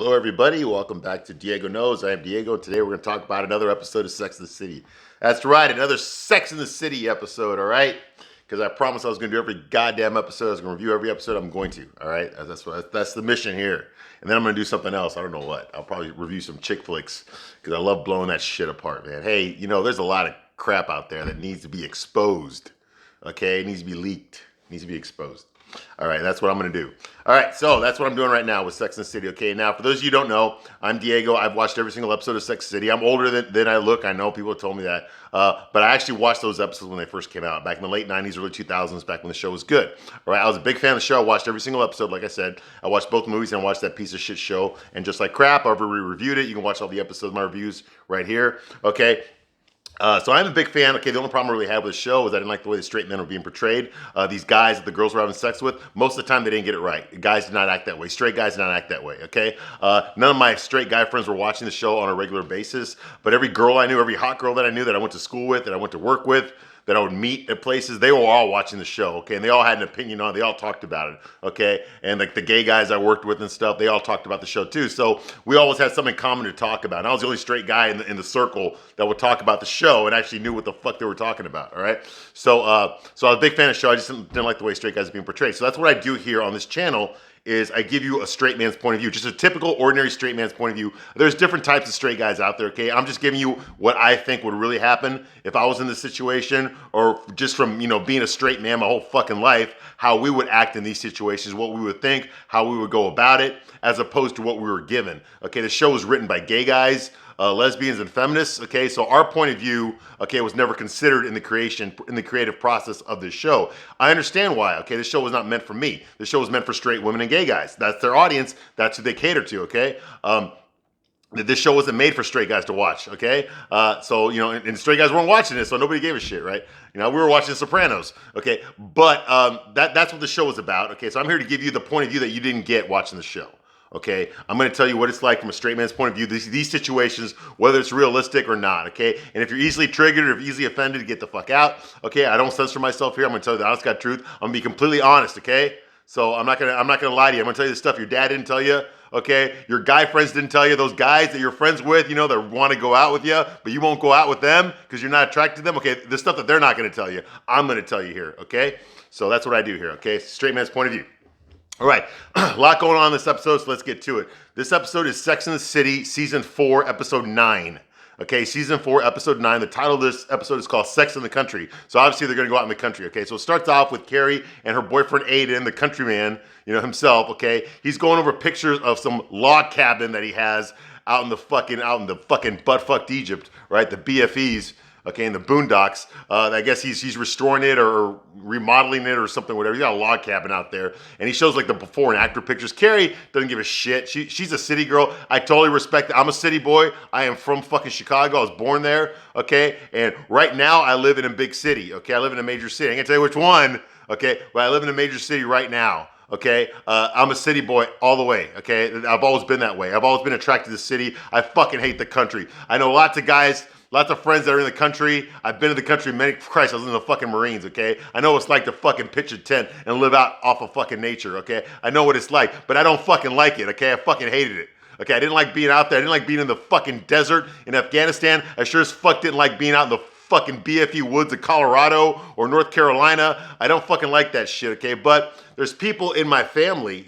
Hello, everybody. Welcome back to Diego Knows. I am Diego. Today, we're going to talk about another episode of Sex in the City. That's right, another Sex in the City episode, all right? Because I promised I was going to do every goddamn episode. I was going to review every episode. I'm going to, all right? That's the mission here. And then I'm going to do something else. I don't know what. I'll probably review some chick flicks because I love blowing that shit apart, man. Hey, there's a lot of crap out there that needs to be exposed, okay? It needs to be leaked. It needs to be exposed. All right, that's what I'm going to do. All right, so that's what I'm doing right now with Sex and the City. Okay, now for those of you who don't know, I'm Diego. I've watched every single episode of Sex and the City. I'm older than I look. I know people have told me that. But I actually watched those episodes when they first came out, back in the late 90s, early 2000s, back when the show was good. All right, I was a big fan of the show. I watched every single episode, like I said. I watched both movies and I watched that piece of shit show. And just like crap, I've reviewed it. You can watch all the episodes of my reviews right here. Okay. So I'm a big fan. Okay, the only problem I really had with the show was I didn't like the way the straight men were being portrayed. These guys that the girls were having sex with, most of the time they didn't get it right. The guys did not act that way. Straight guys did not act that way, okay? None of my straight guy friends were watching the show on a regular basis, but every girl I knew, every hot girl that I knew that I went to school with, that I went to work with, that I would meet at places, they were all watching the show, okay? And they all had an opinion on it. They all talked about it, okay? And like the gay guys I worked with and stuff, they all talked about the show too. So we always had something common to talk about. And I was the only straight guy in the circle that would talk about the show and actually knew what the fuck they were talking about, all right? So I was a big fan of the show. I just didn't like the way straight guys are being portrayed. So that's what I do here on this channel is I give you a straight man's point of view, just a typical, ordinary straight man's point of view. There's different types of straight guys out there, okay? I'm just giving you what I think would really happen if I was in this situation, or just from, being a straight man my whole fucking life, how we would act in these situations, what we would think, how we would go about it, as opposed to what we were given. Okay, the show was written by gay guys, lesbians and feminists, okay? So our point of view, okay, was never considered in the creative process of this show. I understand why, okay? This show was not meant for me. This show was meant for straight women and gay guys. That's their audience. That's who they cater to, okay? This show wasn't made for straight guys to watch, okay? And straight guys weren't watching it, so nobody gave a shit, right? We were watching Sopranos, okay? But that's what the show was about, okay? So I'm here to give you the point of view that you didn't get watching the show. Okay, I'm going to tell you what it's like from a straight man's point of view, these situations, whether it's realistic or not, okay? And if you're easily triggered or if easily offended, get the fuck out, okay? I don't censor myself here. I'm going to tell you the honest God truth. I'm going to be completely honest, okay? So I'm not going to lie to you. I'm going to tell you the stuff your dad didn't tell you, okay? Your guy friends didn't tell you. Those guys that you're friends with, that want to go out with you, but you won't go out with them because you're not attracted to them, okay? The stuff that they're not going to tell you, I'm going to tell you here, okay? So that's what I do here, okay? Straight man's point of view. All right, a lot going on in this episode, so let's get to it. This episode is Sex and the City, Season 4, Episode 9. Okay, Season 4, Episode 9. The title of this episode is called Sex in the Country. So obviously they're going to go out in the country, okay? So it starts off with Carrie and her boyfriend Aiden, the countryman, himself, okay? He's going over pictures of some log cabin that he has out in the fucking butt-fucked Egypt, right? The BFEs. Okay, in the boondocks. I guess he's restoring it or remodeling it or something, whatever. He's got a log cabin out there. And he shows like the before and after pictures. Carrie doesn't give a shit. She's a city girl. I totally respect it. I'm a city boy. I am from fucking Chicago. I was born there. Okay, and right now I live in a big city. Okay, I live in a major city. I can't tell you which one. Okay, but I live in a major city right now. Okay, I'm a city boy all the way, okay? I've always been that way. I've always been attracted to the city. I fucking hate the country. I know lots of guys, lots of friends that are in the country. I've been in the country Christ, I was in the fucking Marines, okay? I know what it's like to fucking pitch a tent and live out off of fucking nature, okay? I know what it's like, but I don't fucking like it, okay? I fucking hated it. Okay, I didn't like being out there. I didn't like being in the fucking desert in Afghanistan. I sure as fuck didn't like being out in the fucking BFE woods of Colorado or North Carolina. I don't fucking like that shit, okay? But there's people in my family,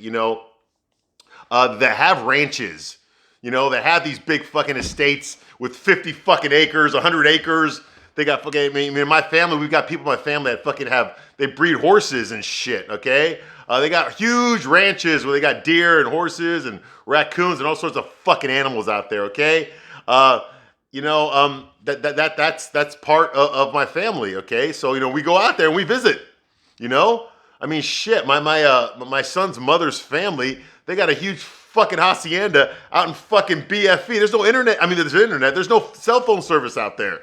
that have ranches, that have these big fucking estates with 50 fucking acres, 100 acres. They got fucking, in my family, we've got people in my family that fucking they breed horses and shit, okay? They got huge ranches where they got deer and horses and raccoons and all sorts of fucking animals out there, okay? That's part of my family, okay? So, we go out there and we visit, shit, my son's mother's family, they got a huge fucking hacienda out in fucking BFE. There's no internet. There's internet. There's no cell phone service out there,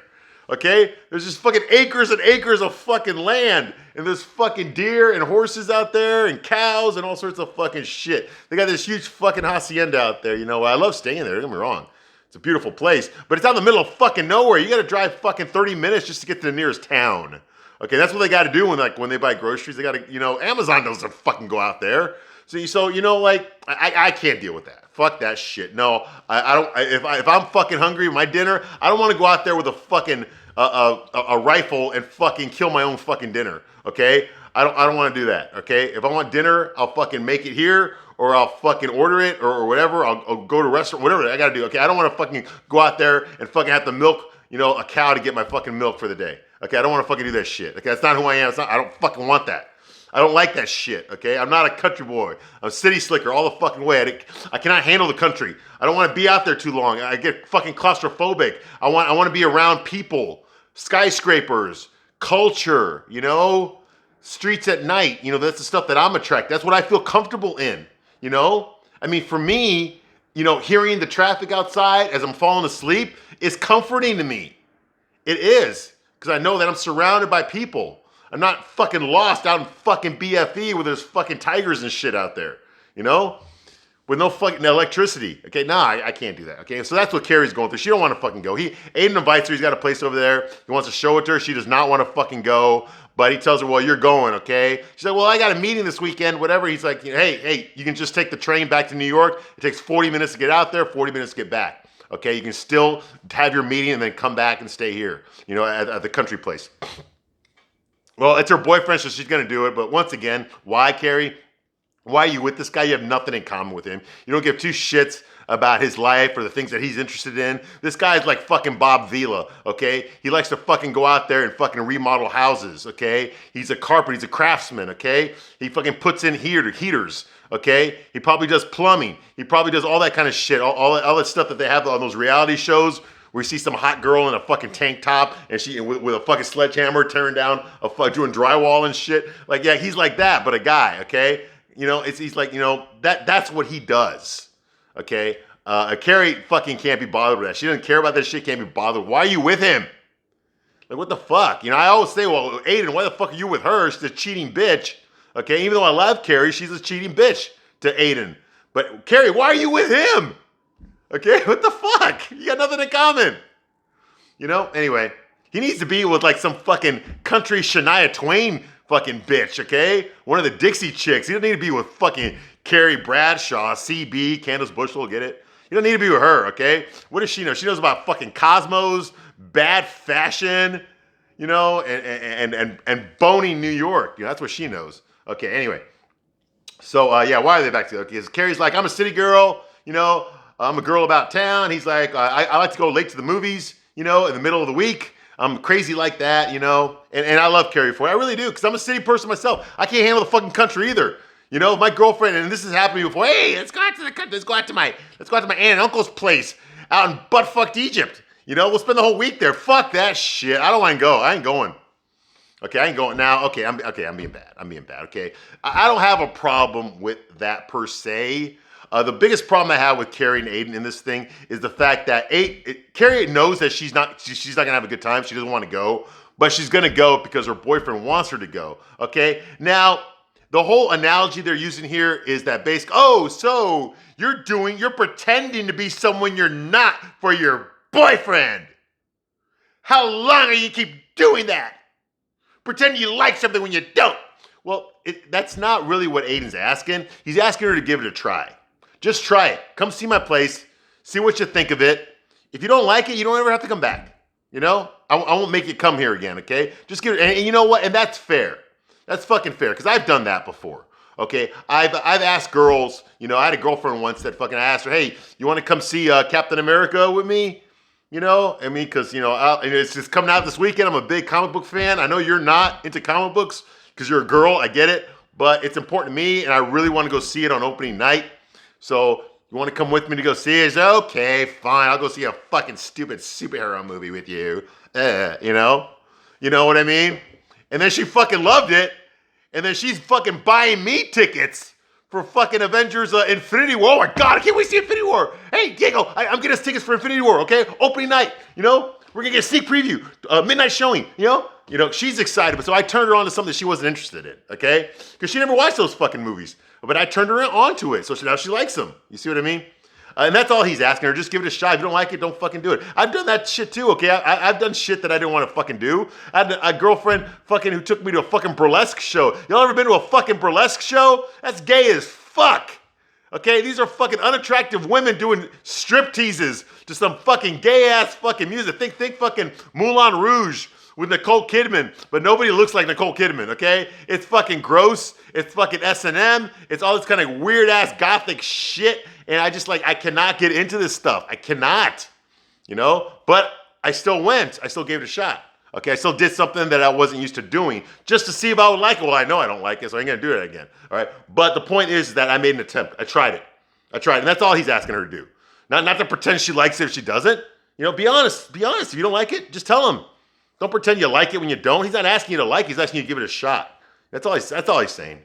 okay? There's just fucking acres and acres of fucking land, and there's fucking deer and horses out there and cows and all sorts of fucking shit. They got this huge fucking hacienda out there, I love staying there, don't get me wrong. It's a beautiful place, but it's out in the middle of fucking nowhere. You gotta drive fucking 30 minutes just to get to the nearest town. Okay, that's what they gotta do when they buy groceries. They gotta, Amazon doesn't fucking go out there. So you know, like I can't deal with that. Fuck that shit. No, I don't. If I'm fucking hungry, my dinner, I don't want to go out there with a fucking a rifle and fucking kill my own fucking dinner. Okay, I don't want to do that. Okay, if I want dinner, I'll fucking make it here, or I'll fucking order it, or whatever. I'll go to a restaurant, whatever I gotta do. Okay, I don't want to fucking go out there and fucking have to milk, a cow to get my fucking milk for the day. Okay, I don't want to fucking do that shit. Okay, that's not who I am. I don't fucking want that. I don't like that shit, okay? I'm not a country boy. I'm a city slicker all the fucking way. I cannot handle the country. I don't want to be out there too long. I get fucking claustrophobic. I want to be around people, skyscrapers, culture, streets at night. That's the stuff that I'm attracted. That's what I feel comfortable in, I mean, for me, hearing the traffic outside as I'm falling asleep is comforting to me. It is, because I know that I'm surrounded by people. I'm not fucking lost out in fucking BFE where there's fucking tigers and shit out there, with no fucking electricity. Okay, I can't do that. Okay, so that's what Carrie's going through. She don't want to fucking go. Aiden invites her. He's got a place over there. He wants to show it to her. She does not want to fucking go, but he tells her, well, you're going, okay? She's like, well, I got a meeting this weekend, whatever. He's like, hey, you can just take the train back to New York. It takes 40 minutes to get out there, 40 minutes to get back. Okay, you can still have your meeting and then come back and stay here, at the country place. Well, it's her boyfriend, so she's going to do it. But once again, why, Carrie? Why are you with this guy? You have nothing in common with him. You don't give two shits about his life or the things that he's interested in. This guy's like fucking Bob Vila, okay? He likes to fucking go out there and fucking remodel houses, okay? He's a carpenter. He's a craftsman, okay? He fucking puts in heaters, okay? He probably does plumbing. He probably does all that kind of shit, all that stuff that they have on those reality shows where you see some hot girl in a fucking tank top and she with a fucking sledgehammer tearing down doing drywall and shit. Like, yeah, he's like that, but a guy, okay? He's like, that's what he does, okay? Carrie fucking can't be bothered with that. She doesn't care about that shit, can't be bothered. Why are you with him? Like, what the fuck? I always say, well, Aiden, why the fuck are you with her? She's a cheating bitch, okay? Even though I love Carrie, she's a cheating bitch to Aiden. But Carrie, why are you with him? Okay, what the fuck? You got nothing in common. Anyway, he needs to be with like some fucking country Shania Twain fucking bitch, okay? One of the Dixie chicks. He doesn't need to be with fucking Carrie Bradshaw, CB, Candace Bushel, get it? You don't need to be with her, okay? What does she know? She knows about fucking Cosmos, bad fashion, and boning New York. That's what she knows. Okay, anyway. So, why are they back together? Because Carrie's like, I'm a city girl, I'm a girl about town. He's like, I like to go late to the movies, in the middle of the week. I'm crazy like that, and I love Carrie for it. I really do, because I'm a city person myself. I can't handle the fucking country either. My girlfriend, and this has happened to me before. Hey, let's go out to the country. Let's go out to my aunt and uncle's place out in butt-fucked Egypt. We'll spend the whole week there. Fuck that shit. I don't want to go. I ain't going. Okay, I ain't going now. Okay, I'm being bad. Okay, I don't have a problem with that per se. The biggest problem I have with Carrie and Aiden in this thing is the fact that Carrie knows that she's not gonna have a good time. She doesn't want to go, but she's gonna go because her boyfriend wants her to go. Okay, now the whole analogy they're using here is that so you're pretending to be someone you're not for your boyfriend. How long are you keep doing that? Pretend you like something when you don't. Well, that's not really what Aiden's asking. He's asking her to give it a try. Just try it. Come see my place. See what you think of it. If you don't like it, you don't ever have to come back. I won't make you come here again, okay? Just give it, and you know what? And that's fair. That's fucking fair, because I've done that before, okay? I've asked girls, I had a girlfriend once that fucking asked her, hey, you want to come see Captain America with me? Because, it's just coming out this weekend. I'm a big comic book fan. I know you're not into comic books because you're a girl. I get it. But it's important to me, and I really want to go see it on opening night. So you want to come with me to go see it? Okay, fine. I'll go see a fucking stupid superhero movie with you. You know what I mean? And then she fucking loved it. And then she's fucking buying me tickets for fucking Avengers Infinity War. Oh my God, I can't wait to see Infinity War. Hey, Diego, I'm getting us tickets for Infinity War, okay? Opening night, we're gonna get a sneak preview, midnight showing, she's excited. But so I turned her on to something she wasn't interested in, okay? Because she never watched those fucking movies. But I turned her on to it, so now she likes them. You see what I mean? And that's all he's asking her. Just give it a shot. If you don't like it, don't fucking do it. I've done that shit too, okay? I've done shit that I didn't want to fucking do. I had a girlfriend fucking who took me to a fucking burlesque show. Y'all ever been to a fucking burlesque show? That's gay as fuck? Okay, these are fucking unattractive women doing strip teases to some fucking gay ass fucking music. Think fucking Moulin Rouge with Nicole Kidman, but nobody looks like Nicole Kidman, okay? It's fucking gross. It's fucking S&M. It's all this kind of weird ass gothic shit. And I cannot get into this stuff. I cannot, But I still went. I still gave it a shot. Okay, I still did something that I wasn't used to doing just to see if I would like it. Well, I know I don't like it, so I ain't gonna do it again. All right, but the point is that I made an attempt. I tried it, and that's all he's asking her to do. Not to pretend she likes it if she doesn't. Be honest. Be honest. If you don't like it, just tell him. Don't pretend you like it when you don't. He's not asking you to like it. He's asking you to give it a shot. That's all he's saying.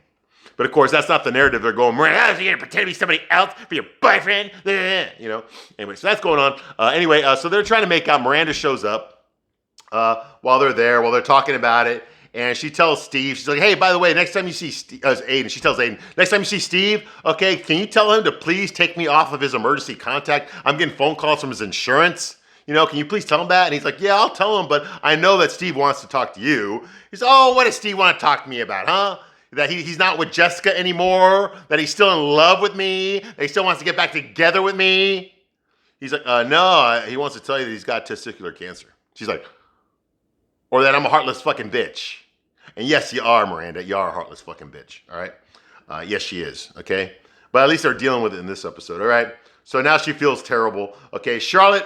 But of course, that's not the narrative they're going, Miranda, you're gonna pretend to be somebody else for your boyfriend? Anyway, so that's going on. So they're trying to make out. Miranda shows up. While they're talking about it, and she tells Steve, she's like, hey, by the way, next time you see Aiden, she tells Aiden, next time you see Steve, okay, can you tell him to please take me off of his emergency contact? I'm getting phone calls from his insurance. Can you please tell him that? And he's like, yeah, I'll tell him, but I know that Steve wants to talk to you. He's, oh, what does Steve want to talk to me about, huh? That he's not with Jessica anymore, that he's still in love with me, that he still wants to get back together with me. He's like, no, he wants to tell you that he's got testicular cancer. She's like, or that I'm a heartless fucking bitch. And yes, you are, Miranda. You are a heartless fucking bitch. All right? Yes, she is. Okay? But at least they're dealing with it in this episode. All right? So now she feels terrible. Okay? Charlotte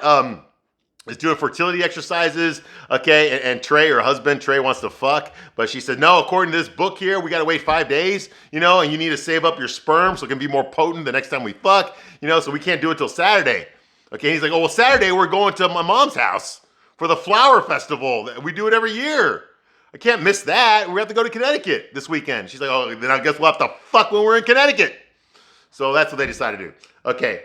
is doing fertility exercises. Okay? And Trey, her husband, Trey wants to fuck. But she said, no, according to this book here, we got to wait 5 days. And you need to save up your sperm so it can be more potent the next time we fuck. So we can't do it till Saturday. Okay? He's like, oh, well, Saturday we're going to my mom's house for the flower festival. We do it every year. I can't miss that. We have to go to Connecticut this weekend. She's like, oh, then I guess we'll have to fuck when we're in Connecticut. So that's what they decided to do. Okay.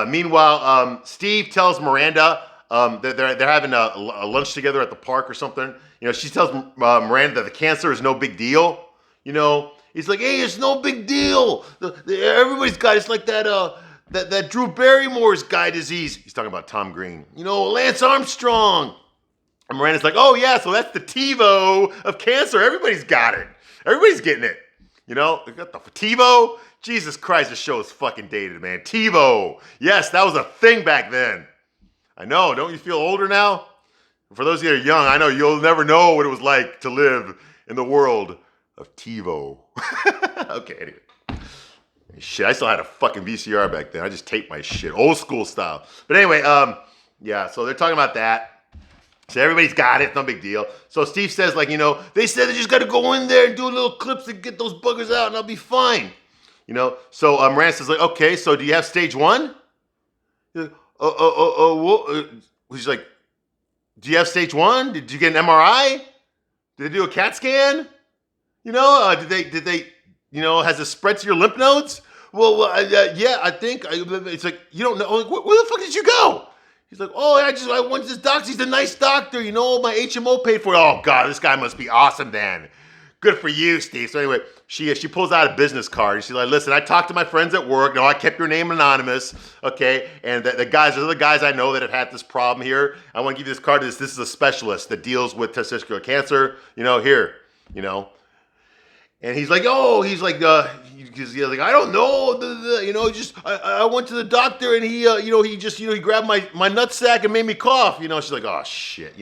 Meanwhile, Steve tells Miranda that they're having a lunch together at the park or something. She tells Miranda that the cancer is no big deal. He's like, hey, it's no big deal. Everybody's got it. It's like that Drew Barrymore's guy disease. He's talking about Tom Green. Lance Armstrong. And Miranda's like, oh yeah, so that's the TiVo of cancer. Everybody's got it. Everybody's getting it. They got the TiVo. Jesus Christ, this show is fucking dated, man. TiVo. Yes, that was a thing back then. I know. Don't you feel older now? For those of you that are young, I know you'll never know what it was like to live in the world of TiVo. Okay, anyway. Shit, I still had a fucking VCR back then. I just taped my shit, old school style. But anyway, so they're talking about that. So everybody's got it, no big deal. So Steve says, they said they just got to go in there and do little clips and get those buggers out and I'll be fine. So Miranda says, okay, so do you have stage 1? He's like, do you have stage 1? Did you get an MRI? Did they do a CAT scan? Did they has it spread to your lymph nodes? Well, yeah, I think. It's like, you don't know. Like, where the fuck did you go? He's like, oh, I went to this doctor. He's a nice doctor. My HMO paid for it. Oh, God, this guy must be awesome then. Good for you, Steve. So anyway, she pulls out a business card. And she's like, listen, I talked to my friends at work. No, I kept your name anonymous, okay? And the guys, those are the guys I know that have had this problem here. I want to give you this card. This is a specialist that deals with testicular cancer. Here. And he's like, he's like, I don't know, I went to the doctor and he grabbed my nutsack and made me cough. She's like, oh shit,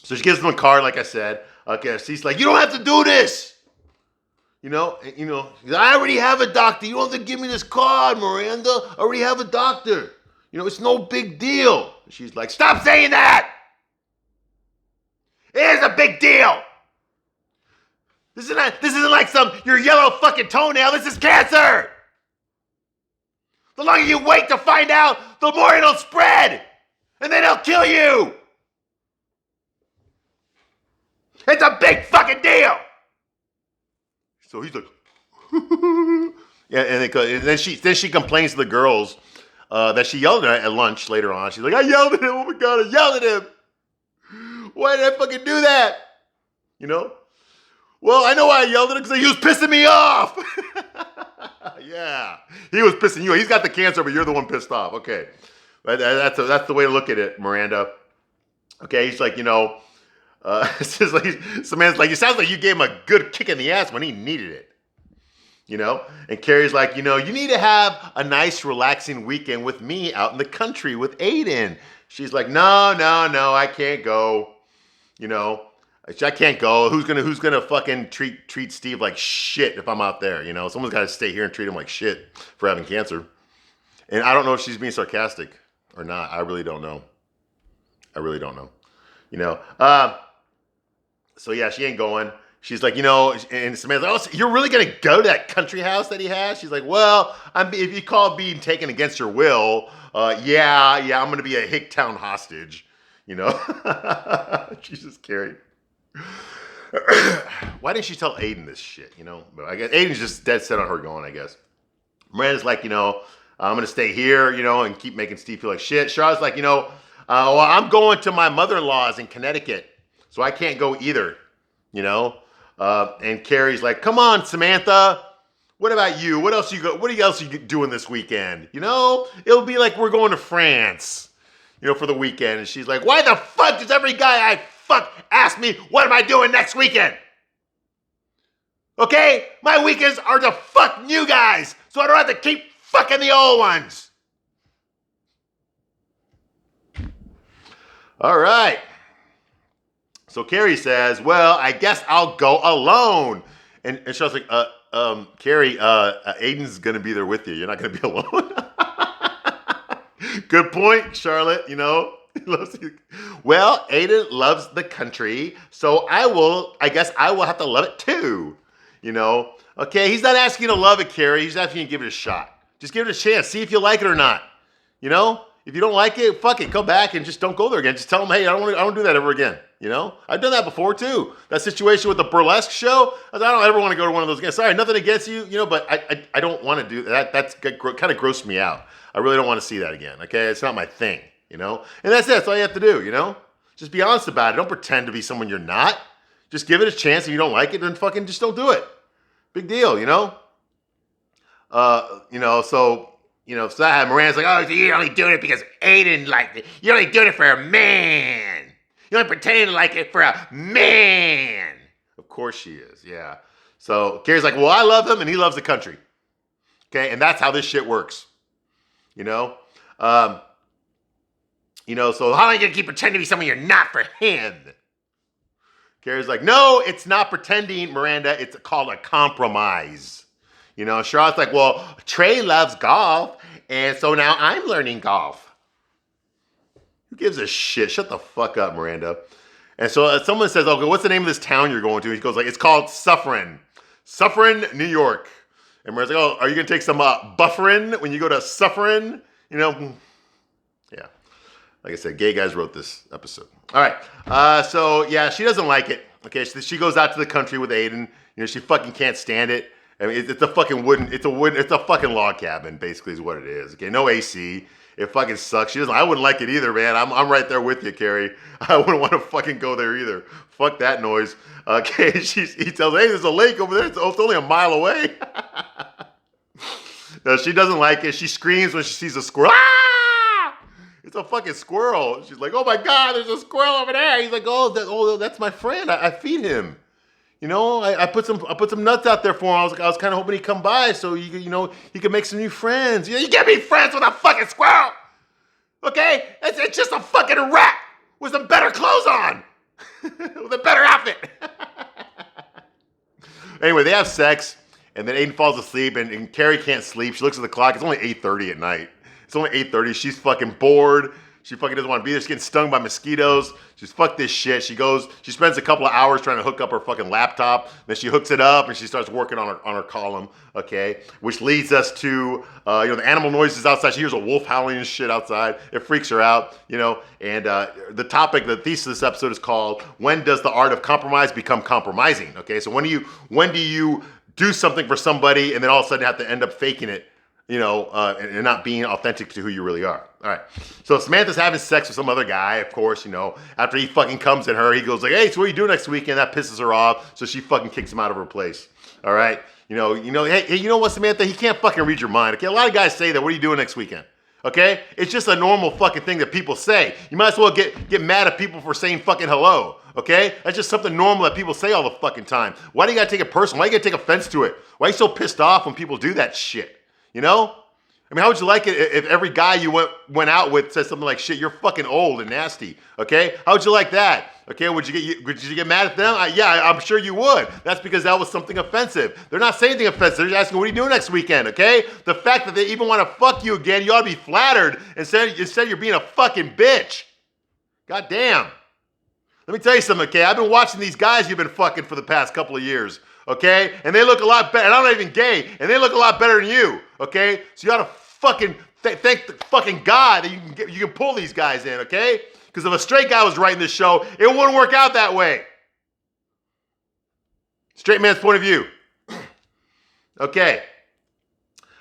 So she gives him a card, like I said. Okay, so he's like, you don't have to do this. I already have a doctor. You don't have to give me this card, Miranda. I already have a doctor. It's no big deal. She's like, stop saying that. It is a big deal. This isn't like your yellow fucking toenail. This is cancer. The longer you wait to find out, the more it'll spread. And then it'll kill you. It's a big fucking deal. So he's like, yeah, and then she complains to the girls that she yelled at lunch later on. She's like, I yelled at him. Oh my God, I yelled at him. Why did I fucking do that? Well, I know why I yelled at him, because he was pissing me off. Yeah, he was pissing you off. He's got the cancer, but you're the one pissed off. Okay, that's the way to look at it, Miranda. Okay, he's like, it's just like, Samantha's like, it sounds like you gave him a good kick in the ass when he needed it. you know? And Carrie's like, you know, you need to have a nice, relaxing weekend with me out in the country with Aiden. She's like, no, I can't go. You know, I can't go. Who's gonna fucking treat Steve like shit if I'm out there? You know, someone's got to stay here and treat him like shit for having cancer. And I don't know if she's being sarcastic or not. I really don't know. You know. So yeah, she ain't going. She's like, you know, and Samantha's like, oh, so you're really gonna go to that country house that he has? She's like, well, if you call it being taken against your will, yeah, I'm gonna be a Hicktown hostage. You know, Jesus, Carrie. Why didn't she tell Aiden this shit? You know, but I guess Aiden's just dead set on her going. I guess Miranda's like, you know, I'm gonna stay here, you know, and keep making Steve feel like shit. Charlotte's like, you know, well, I'm going to my mother-in-law's in Connecticut, so I can't go either. You know, and Carrie's like, come on, Samantha. What about you? What else you doing this weekend? You know, it'll be like we're going to France. You know, for the weekend. And she's like, why the fuck does every guy I fuck ask me what am I doing next weekend? Okay? My weekends are to fuck new guys, so I don't have to keep fucking the old ones. All right. So Carrie says, well, I guess I'll go alone. And Charlotte's like, Carrie, Aiden's going to be there with you. You're not going to be alone. Good point, Charlotte, you know. Well, Aiden loves the country, so I guess I will have to love it too. You know. Okay, he's not asking you to love it, Carrie. He's asking you to give it a shot. Just give it a chance. See if you like it or not. You know? If you don't like it, fuck it. Go back and just don't go there again. Just tell them, hey, I don't do that ever again. You know? I've done that before too. That situation with the burlesque show, I don't ever want to go to one of those again. Sorry, nothing against you, you know, but I don't want to do that. That's kind of grossed me out. I really don't want to see that again, okay? It's not my thing, you know? And that's it. That's all you have to do, you know? Just be honest about it. Don't pretend to be someone you're not. Just give it a chance. If you don't like it, then fucking just don't do it. Big deal, you know? So Miranda's like, oh, so you're only doing it because Aiden liked it. You're only doing it for a man. You're only pretending to like it for a man. Of course she is, yeah. So Carrie's like, well, I love him and he loves the country. Okay, and that's how this shit works. You know? So how are you going to keep pretending to be someone you're not for him? Carrie's like, no, it's not pretending, Miranda. It's called a compromise. You know, Charlotte's like, well, Trey loves golf, and so now I'm learning golf. Who gives a shit? Shut the fuck up, Miranda. And so someone says, okay, what's the name of this town you're going to? He goes like, it's called Suffern, New York. And Miranda's like, oh, are you going to take some buffering when you go to Suffern? You know, yeah. Like I said, gay guys wrote this episode. All right. So, yeah, she doesn't like it. Okay, so she goes out to the country with Aiden. You know, she fucking can't stand it. I mean, it's a fucking it's a fucking log cabin, basically, is what it is. Okay, no AC. It fucking sucks. I wouldn't like it either, man. I'm right there with you, Carrie. I wouldn't want to fucking go there either. Fuck that noise. Okay, he tells her, hey, there's a lake over there. It's only a mile away. No, she doesn't like it. She screams when she sees a squirrel. Ah! It's a fucking squirrel. She's like, oh my God, there's a squirrel over there. He's like, oh, that's my friend. I feed him. You know, I put some nuts out there for him. I was kind of hoping he'd come by so he could make some new friends. You can't be friends with a fucking squirrel. Okay? It's just a fucking rat with some better clothes on. With a better outfit. Anyway, they have sex, and then Aiden falls asleep, and Carrie can't sleep. She looks at the clock. It's only 8:30 at night. It's only 8:30. She's fucking bored. She fucking doesn't want to be there. She's getting stung by mosquitoes. She's fuck this shit. She spends a couple of hours trying to hook up her fucking laptop. Then she hooks it up and she starts working on her column, okay? Which leads us to, the animal noises outside. She hears a wolf howling and shit outside. It freaks her out, you know? And the thesis of this episode is called, When Does the Art of Compromise Become Compromising? Okay, so when do you do something for somebody and then all of a sudden have to end up faking it? You know, and not being authentic to who you really are. All right. So Samantha's having sex with some other guy, of course, you know. After he fucking comes at her, he goes like, hey, so what are you doing next weekend? That pisses her off. So she fucking kicks him out of her place. All right. Hey, you know what, Samantha? He can't fucking read your mind. Okay. A lot of guys say that. What are you doing next weekend? Okay. It's just a normal fucking thing that people say. You might as well get mad at people for saying fucking hello. Okay? That's just something normal that people say all the fucking time. Why do you gotta take it personal? Why do you gotta take offense to it? Why are you so pissed off when people do that shit? You know? I mean, how would you like it if every guy you went out with said something like, shit, you're fucking old and nasty, okay? How would you like that? Okay, would you get mad at them? Yeah, I'm sure you would. That's because that was something offensive. They're not saying anything offensive. They're just asking, what are you doing next weekend, okay? The fact that they even want to fuck you again, you ought to be flattered instead you're being a fucking bitch. God damn. Let me tell you something, okay? I've been watching these guys you've been fucking for the past couple of years, okay? And they look a lot better. And I'm not even gay. And they look a lot better than you, okay? So you ought to fucking thank the fucking God that you can pull these guys in, okay? Because if a straight guy was writing this show, it wouldn't work out that way. Straight man's point of view. Okay.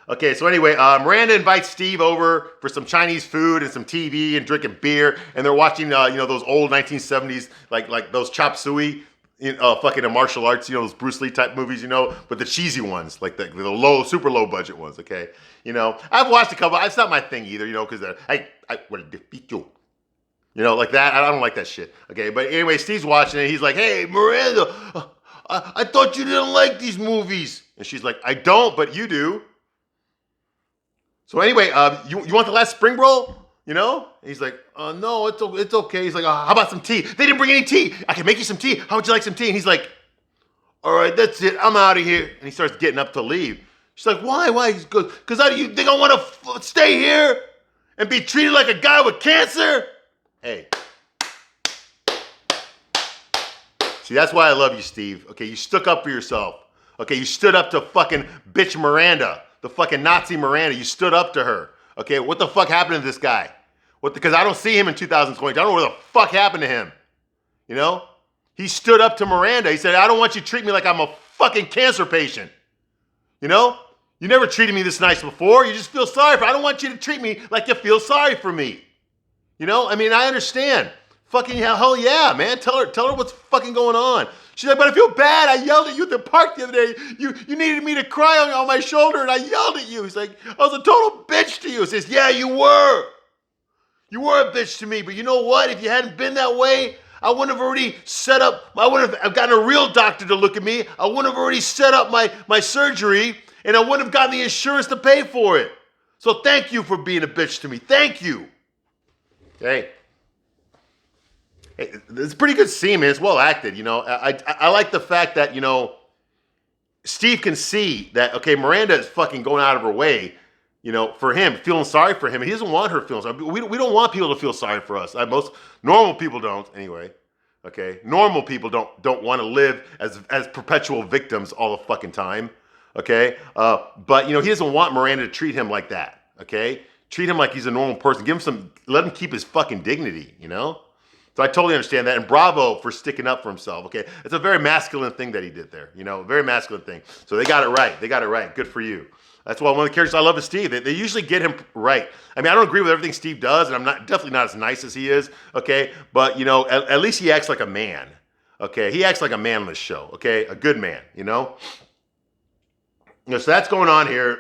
Okay, so anyway, Miranda invites Steve over for some Chinese food and some TV and drinking beer, and they're watching, those old 1970s, like those chop suey, fucking martial arts, those Bruce Lee type movies, but the cheesy ones, like the low, super low budget ones, okay? I've watched a couple. It's not my thing either, because I will defeat you. Like that. I don't like that shit. Okay, but anyway, Steve's watching it. He's like, hey, Miranda, I thought you didn't like these movies. And she's like, I don't, but you do. So anyway, you want the last spring roll? And he's like, no, it's okay. He's like, how about some tea? They didn't bring any tea. I can make you some tea. How would you like some tea? And he's like, all right, that's it. I'm out of here. And he starts getting up to leave. She's like, why? He goes, because you think I want to stay here and be treated like a guy with cancer? Hey. See, that's why I love you, Steve. Okay, you stuck up for yourself. Okay, you stood up to fucking bitch Miranda, the fucking Nazi Miranda. You stood up to her. Okay, what the fuck happened to this guy? Because I don't see him in 2020. I don't know what the fuck happened to him. He stood up to Miranda. He said, I don't want you to treat me like I'm a fucking cancer patient. You never treated me this nice before. You just feel sorry I don't want you to treat me like you feel sorry for me. I understand. Fucking hell yeah, man. Tell her what's fucking going on. She's like, but I feel bad. I yelled at you at the park the other day. You needed me to cry on my shoulder, and I yelled at you. He's like, I was a total bitch to you. He says, yeah, you were. You were a bitch to me, but you know what? If you hadn't been that way, I wouldn't have already set up, I wouldn't have gotten a real doctor to look at me. I wouldn't have already set up my surgery, and I wouldn't have gotten the insurance to pay for it. So thank you for being a bitch to me. Thank you. Hey, it's a pretty good scene, man. It's well acted, I like the fact that, Steve can see that, okay, Miranda is fucking going out of her way, for him, feeling sorry for him. He doesn't want her feeling sorry. We don't want people to feel sorry for us. Most normal people don't, anyway. Okay? Normal people don't want to live as perpetual victims all the fucking time. Okay? But, he doesn't want Miranda to treat him like that. Okay? Treat him like he's a normal person. Let him keep his fucking dignity, So I totally understand that. And bravo for sticking up for himself, okay? It's a very masculine thing that he did there, very masculine thing. So they got it right. They got it right. Good for you. That's why one of the characters I love is Steve. They usually get him right. I don't agree with everything Steve does, and I'm definitely not as nice as he is, okay? But, at least he acts like a man, okay? He acts like a man on this show, okay? A good man, So that's going on here.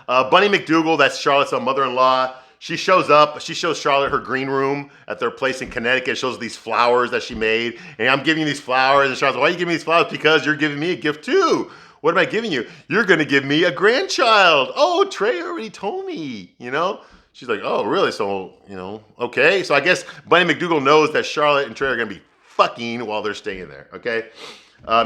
Bunny McDougal, that's Charlotte's mother-in-law. She shows up. She shows Charlotte her green room at their place in Connecticut. Shows these flowers that she made. And I'm giving you these flowers. And Charlotte's like, why are you giving me these flowers? Because you're giving me a gift too. What am I giving you? You're going to give me a grandchild. Oh, Trey already told me, She's like, oh, really? So, okay. So I guess Bunny McDougal knows that Charlotte and Trey are going to be fucking while they're staying there, okay?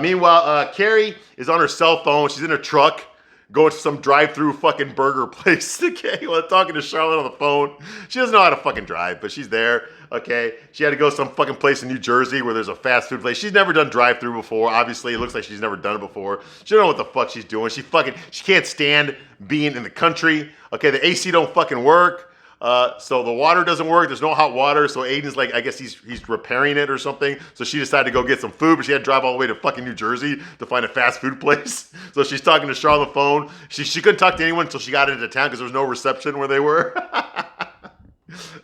Meanwhile, Carrie is on her cell phone. She's in her truck, going to some drive-through fucking burger place, okay, while talking to Charlotte on the phone. She doesn't know how to fucking drive, but she's there, okay? She had to go to some fucking place in New Jersey where there's a fast food place. She's never done drive-through before. Obviously, it looks like she's never done it before. She don't know what the fuck she's doing. She can't stand being in the country, okay? The AC don't fucking work. So the water doesn't work. There's no hot water. So Aiden's like, I guess he's repairing it or something. So she decided to go get some food, but she had to drive all the way to fucking New Jersey to find a fast food place. So she's talking to Charlotte on the phone. She couldn't talk to anyone until she got into town because there was no reception where they were.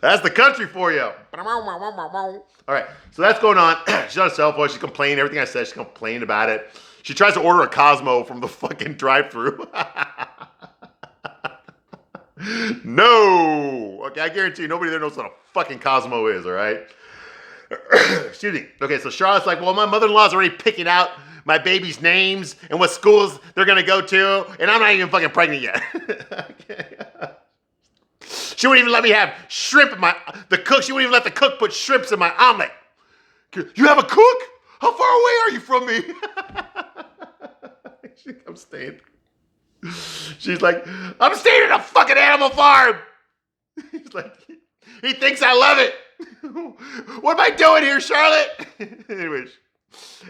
That's the country for you. All right. So that's going on. She's on a cell phone. She's complaining. Everything I said, she's complaining about it. She tries to order a Cosmo from the fucking drive-thru. No. Okay, I guarantee you nobody there knows what a fucking Cosmo is, all right? excuse me. Okay, so Charlotte's like, well, my mother-in-law's already picking out my baby's names and what schools they're gonna go to, and I'm not even fucking pregnant yet. Okay. She wouldn't even let me have shrimp in the cook. She wouldn't even let the cook put shrimps in my omelet. You have a cook? How far away are you from me? I'm staying. She's like, I'm staying at a fucking animal farm. He's like, he thinks I love it. What am I doing here, Charlotte?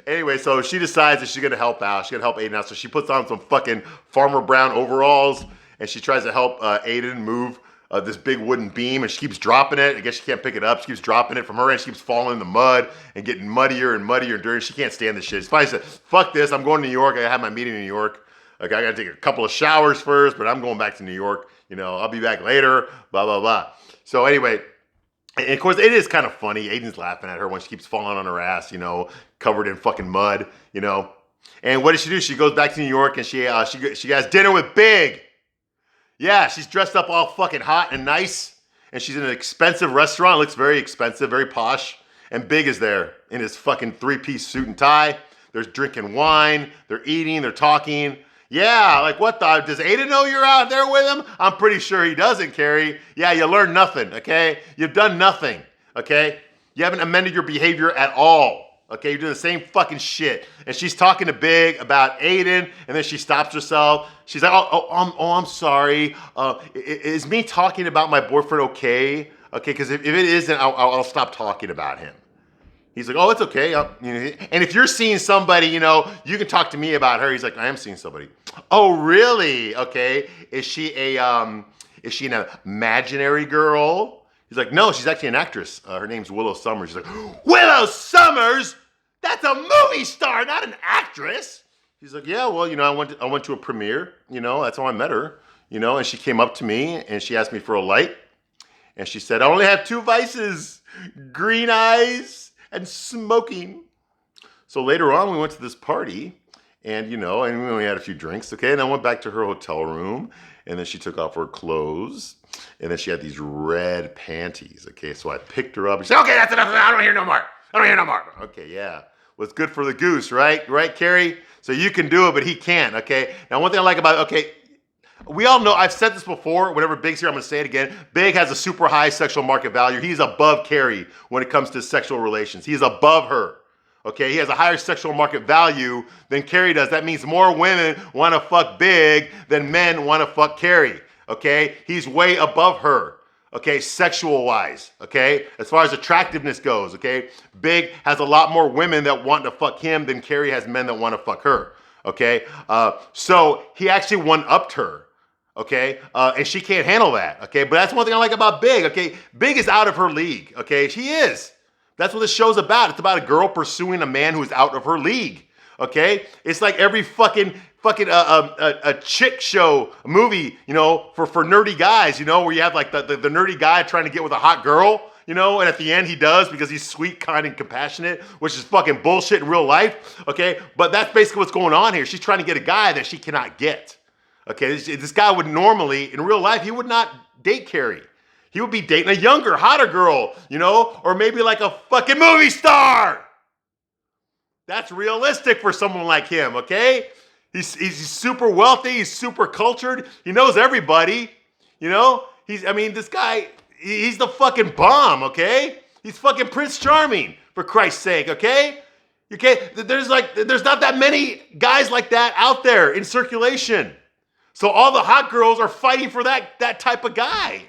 Anyway, so she decides that she's gonna help out. She's gonna help Aiden out. So she puts on some fucking Farmer Brown overalls and she tries to help Aiden move this big wooden beam, and she keeps dropping it. I guess she can't pick it up. She keeps dropping it from her end. She keeps falling in the mud and getting muddier and muddier and dirty. She can't stand this shit. She finally said, fuck this. I'm going to New York. I have my meeting in New York. Okay, I got to take a couple of showers first, but I'm going back to New York. You know, I'll be back later, blah, blah, blah. So anyway, and of course, it is kind of funny. Aiden's laughing at her when she keeps falling on her ass, you know, covered in fucking mud, you know. And what does she do? She goes back to New York and she has dinner with Big. Yeah, she's dressed up all fucking hot and nice. And she's in an expensive restaurant. It looks very expensive, very posh. And Big is there in his fucking 3-piece suit and tie. They're drinking wine. They're eating. They're talking. Yeah, like what the? Does Aiden know you're out there with him? I'm pretty sure he doesn't, Carrie. Yeah, you learned nothing, okay? You've done nothing, okay? You haven't amended your behavior at all. Okay, you're doing the same fucking shit. And she's talking to Big about Aiden, and then she stops herself. She's like, I'm sorry. Is me talking about my boyfriend okay? Okay, because if it isn't, I'll stop talking about him. He's like, oh, it's okay. And if you're seeing somebody, you know, you can talk to me about her. He's like, I am seeing somebody. Oh, really? Okay. Is she an imaginary girl? He's like, no, she's actually an actress. Her name's Willow Summers. She's like, Willow Summers? That's a movie star, not an actress. He's like, yeah, well, you know, I went to a premiere, you know, that's how I met her, you know, and she came up to me and she asked me for a light. And she said, I only have 2 vices, green eyes and smoking. So later on, we went to this party and, you know, and we only had a few drinks, okay? And I went back to her hotel room and then she took off her clothes and then she had these red panties, okay? So I picked her up and she said, okay, that's enough. I don't hear no more. Okay, yeah. What's good for the goose, right? Right, Carrie? So you can do it, but he can't, okay? Now, one thing I like about it, okay, we all know, I've said this before, whenever Big's here, I'm going to say it again. Big has a super high sexual market value. He's above Carrie when it comes to sexual relations. He's above her, okay? He has a higher sexual market value than Carrie does. That means more women want to fuck Big than men want to fuck Carrie, okay? He's way above her. Okay, sexual-wise, okay? As far as attractiveness goes, okay? Big has a lot more women that want to fuck him than Carrie has men that want to fuck her, okay? So he actually one-upped her, okay? And she can't handle that, okay? But that's one thing I like about Big, okay? Big is out of her league, okay? She is. That's what this show's about. It's about a girl pursuing a man who's out of her league, okay? It's like every fucking a chick show movie, you know, for nerdy guys, you know, where you have like the nerdy guy trying to get with a hot girl, you know, and at the end he does because he's sweet, kind, and compassionate, which is fucking bullshit in real life, okay? But that's basically what's going on here. She's trying to get a guy that she cannot get, okay? This guy would normally, in real life, he would not date Carrie. He would be dating a younger, hotter girl, you know, or maybe like a fucking movie star. That's realistic for someone like him, okay? He's super wealthy. He's super cultured. He knows everybody. You know, this guy, he's the fucking bomb, okay? He's fucking Prince Charming, for Christ's sake, okay? There's not that many guys like that out there in circulation. So all the hot girls are fighting for that type of guy.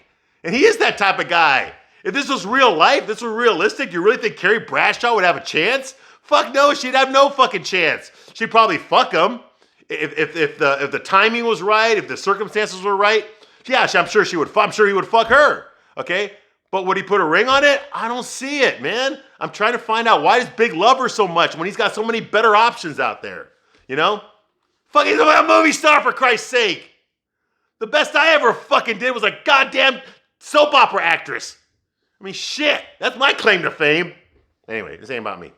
And he is that type of guy. If this was real life, this was realistic, you really think Carrie Bradshaw would have a chance? Fuck no, she'd have no fucking chance. She'd probably fuck him. If the timing was right, if the circumstances were right, yeah, I'm sure he would fuck her, okay? But would he put a ring on it? I don't see it, man. I'm trying to find out, why does Big love her so much when he's got so many better options out there, you know? Fucking a movie star, for Christ's sake. The best I ever fucking did was a goddamn soap opera actress. I mean, shit, that's my claim to fame. Anyway, this ain't about me.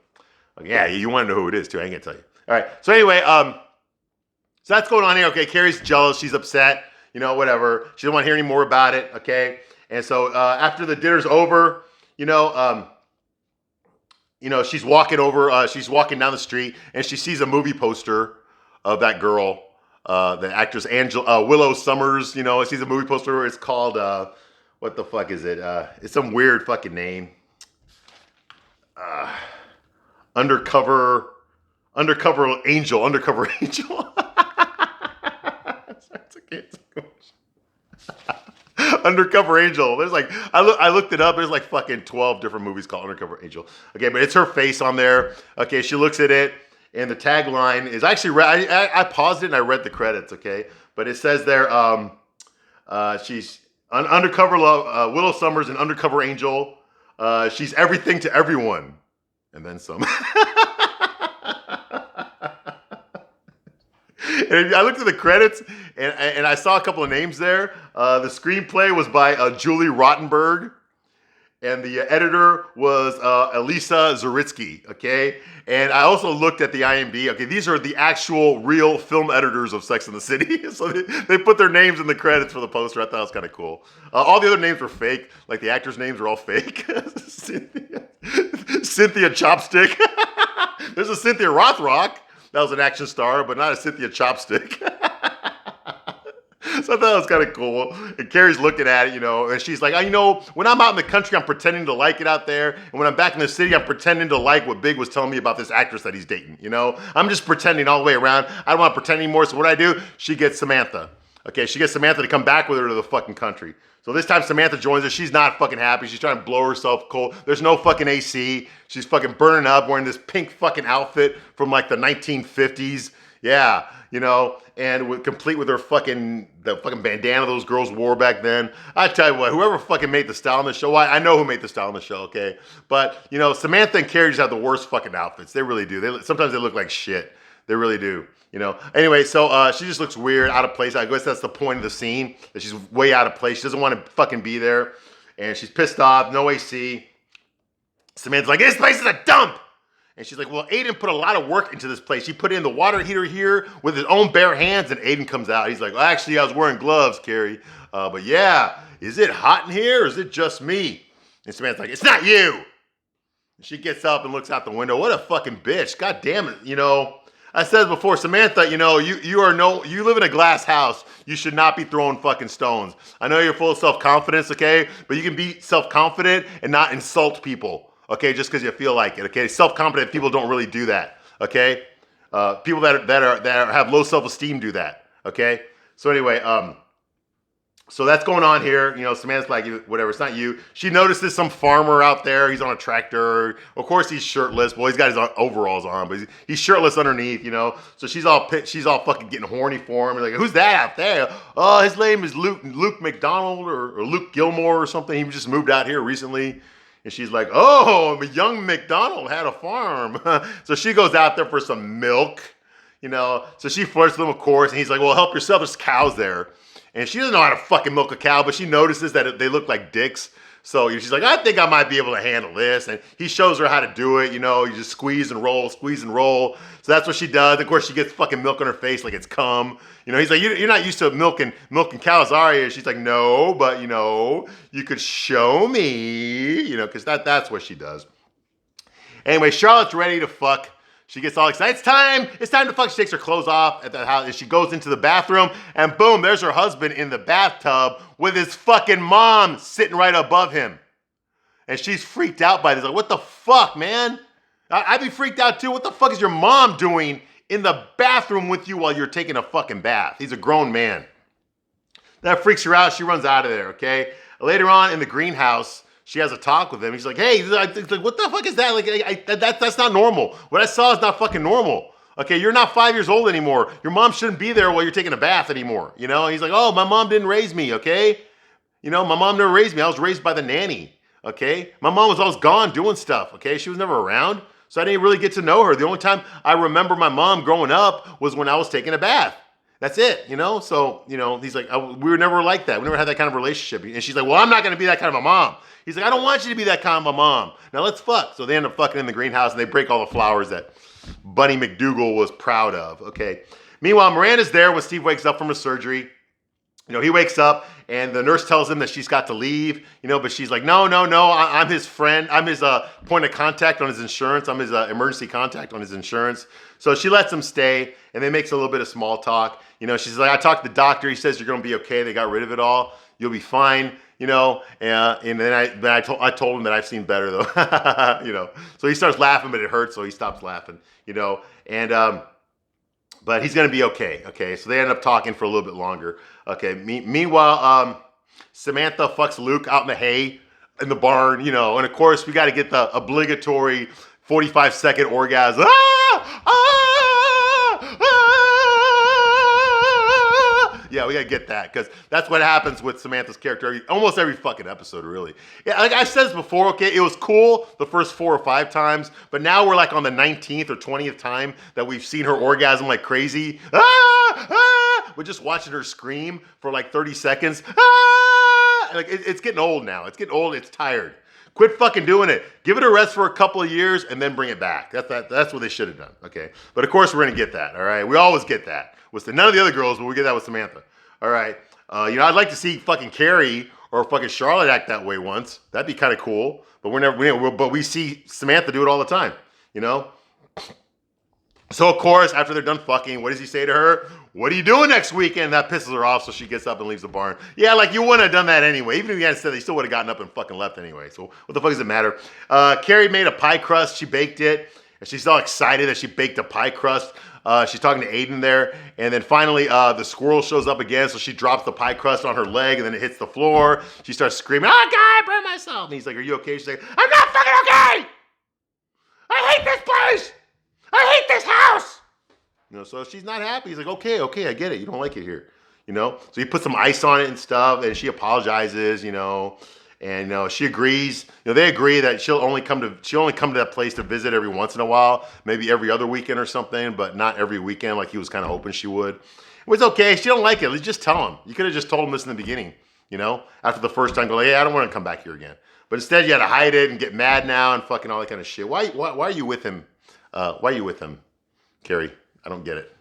Okay, yeah, you want to know who it is, too. I ain't gonna tell you. All right, so anyway, so that's going on here, okay? Carrie's jealous, she's upset, you know, whatever. She doesn't want to hear any more about it, okay? And so after the dinner's over, she's walking over, she's walking down the street, and she sees a movie poster of that girl, the actress Willow Summers. Sees a movie poster. It's called what the fuck is it? It's some weird fucking name. Undercover Angel. Undercover Angel. Undercover Angel. There's like I looked it up. There's like fucking 12 different movies called Undercover Angel. Okay, but it's her face on there. Okay, she looks at it, and the tagline is actually I paused it and I read the credits. Okay, but it says there she's an undercover Willow Summers, an undercover angel. She's everything to everyone, and then some. And I looked at the credits, and I saw a couple of names there. The screenplay was by Julie Rottenberg, and the editor was Elisa Zaritsky, okay? And I also looked at the IMDb. Okay, these are the actual real film editors of Sex and the City. So they put their names in the credits for the poster. I thought it was kind of cool. All the other names were fake. Like the actors' names are all fake. Cynthia Chopstick. There's a Cynthia Rothrock. That was an action star, but not a Cynthia Chopstick. So I thought that was kind of cool. And Carrie's looking at it, and she's like, when I'm out in the country, I'm pretending to like it out there. And when I'm back in the city, I'm pretending to like what Big was telling me about this actress that he's dating, I'm just pretending all the way around. I don't want to pretend anymore. So what I do, she gets Samantha. Okay, she gets Samantha to come back with her to the fucking country. So this time Samantha joins her. She's not fucking happy. She's trying to blow herself cold. There's no fucking AC. She's fucking burning up wearing this pink fucking outfit from like the 1950s. Yeah, and complete with her the fucking bandana those girls wore back then. I tell you what, whoever fucking made the style on the show, I know who made the style on the show, okay? But, Samantha and Carrie just have the worst fucking outfits. They really do. Sometimes they look like shit. They really do. Anyway, so she just looks weird, out of place. I guess that's the point of the scene, that she's way out of place. She doesn't want to fucking be there. And she's pissed off, no AC. Samantha's like, this place is a dump. And she's like, well, Aiden put a lot of work into this place. He put in the water heater here with his own bare hands, and Aiden comes out. He's like, well, actually, I was wearing gloves, Carrie. But yeah, is it hot in here, or is it just me? And Samantha's like, it's not you. And she gets up and looks out the window. What a fucking bitch. God damn it, I said before, Samantha, you live in a glass house. You should not be throwing fucking stones. I know you're full of self-confidence, okay? But you can be self-confident and not insult people, okay? Just because you feel like it, okay? Self-confident people don't really do that, okay? People that have low self-esteem do that, okay? So anyway, so that's going on here. Samantha's like, whatever, it's not you. She notices some farmer out there. He's on a tractor. Of course, he's shirtless. Well, he's got his overalls on, but he's shirtless underneath, So she's all fucking getting horny for him. Like, who's that out there? Oh, his name is Luke McDonald or Luke Gilmore or something. He just moved out here recently. And she's like, oh, young McDonald had a farm. So she goes out there for some milk, So she flirts with him, of course. And he's like, well, help yourself. There's cows there. And she doesn't know how to fucking milk a cow, but she notices that they look like dicks. So she's like, I think I might be able to handle this. And he shows her how to do it. You just squeeze and roll. So that's what she does. Of course, she gets fucking milk on her face like it's cum. He's like, you're not used to milking cows, are you? She's like, no, but, you could show me, because that's what she does. Anyway, Charlotte's ready to fuck. She gets all excited. It's time to fuck. She takes her clothes off at the house and she goes into the bathroom and boom, there's her husband in the bathtub with his fucking mom sitting right above him. And she's freaked out by this. Like, what the fuck, man? I'd be freaked out too. What the fuck is your mom doing in the bathroom with you while you're taking a fucking bath? He's a grown man. That freaks her out. She runs out of there, okay? Later on in the greenhouse, she has a talk with him. He's like, hey, like, what the fuck is that? Like, that's not normal. What I saw is not fucking normal. Okay, you're not 5 years old anymore. Your mom shouldn't be there while you're taking a bath anymore. He's like, oh, my mom didn't raise me, okay? My mom never raised me. I was raised by the nanny, okay? My mom was always gone doing stuff, okay? She was never around, so I didn't really get to know her. The only time I remember my mom growing up was when I was taking a bath. That's it, So, he's like, we were never like that. We never had that kind of relationship. And she's like, well, I'm not going to be that kind of a mom. He's like, I don't want you to be that kind of a mom. Now let's fuck. So they end up fucking in the greenhouse and they break all the flowers that Bunny McDougal was proud of, okay? Meanwhile, Miranda's there when Steve wakes up from his surgery. he wakes up and the nurse tells him that she's got to leave, but she's like, no, no, no, I'm his friend. I'm his point of contact on his insurance. I'm his emergency contact on his insurance. So she lets him stay, and then makes a little bit of small talk. She's like, I talked to the doctor. He says you're going to be okay. They got rid of it all. You'll be fine. And then I told him that I've seen better though. So he starts laughing, but it hurts, so he stops laughing. And but he's gonna be okay. Okay, so they end up talking for a little bit longer. Okay, meanwhile, Samantha fucks Luke out in the hay in the barn. And of course we got to get the obligatory 45-second orgasm. Yeah, we gotta get that, because that's what happens with Samantha's character almost every fucking episode, really. Yeah, like I said before, okay, it was cool the first 4 or 5 times, but now we're like on the 19th or 20th time that we've seen her orgasm like crazy. We're just watching her scream for like 30 seconds. Like it's getting old now. It's getting old. It's tired. Quit fucking doing it. Give it a rest for a couple of years and then bring it back. That's what they should have done. Okay, but of course we're gonna get that. All right, we always get that. None of the other girls, but we get that with Samantha. All right. I'd like to see fucking Carrie or fucking Charlotte act that way once. That'd be kind of cool. But but we see Samantha do it all the time. So of course, after they're done fucking, what does he say to her? What are you doing next weekend? That pisses her off, so she gets up and leaves the barn. Yeah, like you wouldn't have done that anyway. Even if you hadn't said that, you still would have gotten up and fucking left anyway. So what the fuck does it matter? Carrie made a pie crust. She baked it. And she's all excited that she baked a pie crust. She's talking to Aiden there. And then finally, the squirrel shows up again. So she drops the pie crust on her leg and then it hits the floor. She starts screaming, oh, God, I burned myself. And he's like, are you okay? She's like, I'm not fucking okay. I hate this place. I hate this house. So she's not happy. He's like, okay, I get it. You don't like it here. So he puts some ice on it and stuff. And she apologizes, and she agrees. They agree that she'll only come to that place to visit every once in a while, maybe every other weekend or something, but not every weekend like he was kind of hoping she would. It was okay. She don't like it. Let's just tell him. You could have just told him this in the beginning, after the first time. Go like, hey, I don't want to come back here again. But instead, you had to hide it and get mad now and fucking all that kind of shit. Why are you with him? Why are you with him, Carrie? I don't get it.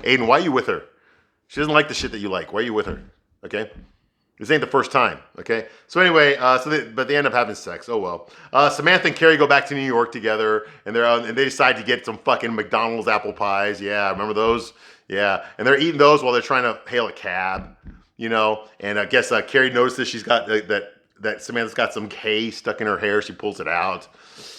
Aiden, why are you with her? She doesn't like the shit that you like. Why are you with her? Okay. This ain't the first time, okay? So anyway, but they end up having sex. Oh well. Samantha and Carrie go back to New York together, and they decide to get some fucking McDonald's apple pies. Yeah, remember those? Yeah, and they're eating those while they're trying to hail a cab, And I guess Carrie notices she's got that Samantha's got some hay stuck in her hair. She pulls it out,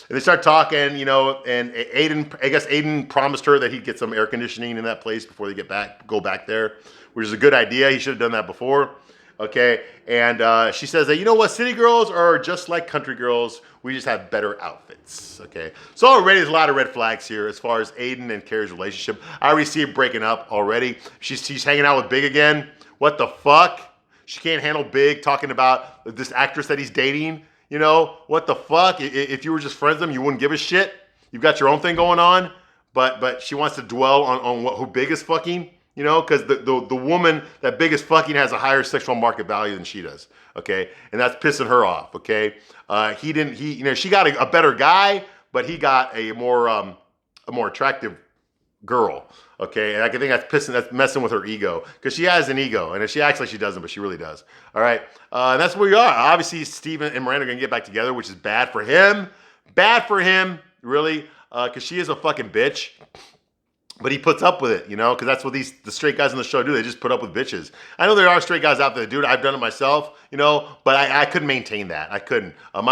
and they start talking, And Aiden promised her that he'd get some air conditioning in that place before they go back there, which is a good idea. He should have done that before. Okay, and she says that, you know what, city girls are just like country girls. We just have better outfits. Okay, so already there's a lot of red flags here as far as Aiden and Carrie's relationship. I already see it breaking up already. She's hanging out with Big again. What the fuck? She can't handle Big talking about this actress that he's dating. What the fuck? If you were just friends with him, you wouldn't give a shit. You've got your own thing going on, but she wants to dwell on who Big is fucking. Because the woman that Big is fucking has a higher sexual market value than she does, okay? And that's pissing her off, okay? She got a better guy, but he got a more attractive girl, okay? And I think that's messing with her ego, because she has an ego, and she acts like she doesn't, but she really does, all right? And that's where we are. Obviously, Steven and Miranda are gonna get back together, which is bad for him, really, because she is a fucking bitch. But he puts up with it, because that's what the straight guys on the show do. They just put up with bitches. I know there are straight guys out there that do it. I've done it myself, but I couldn't maintain that. I couldn't.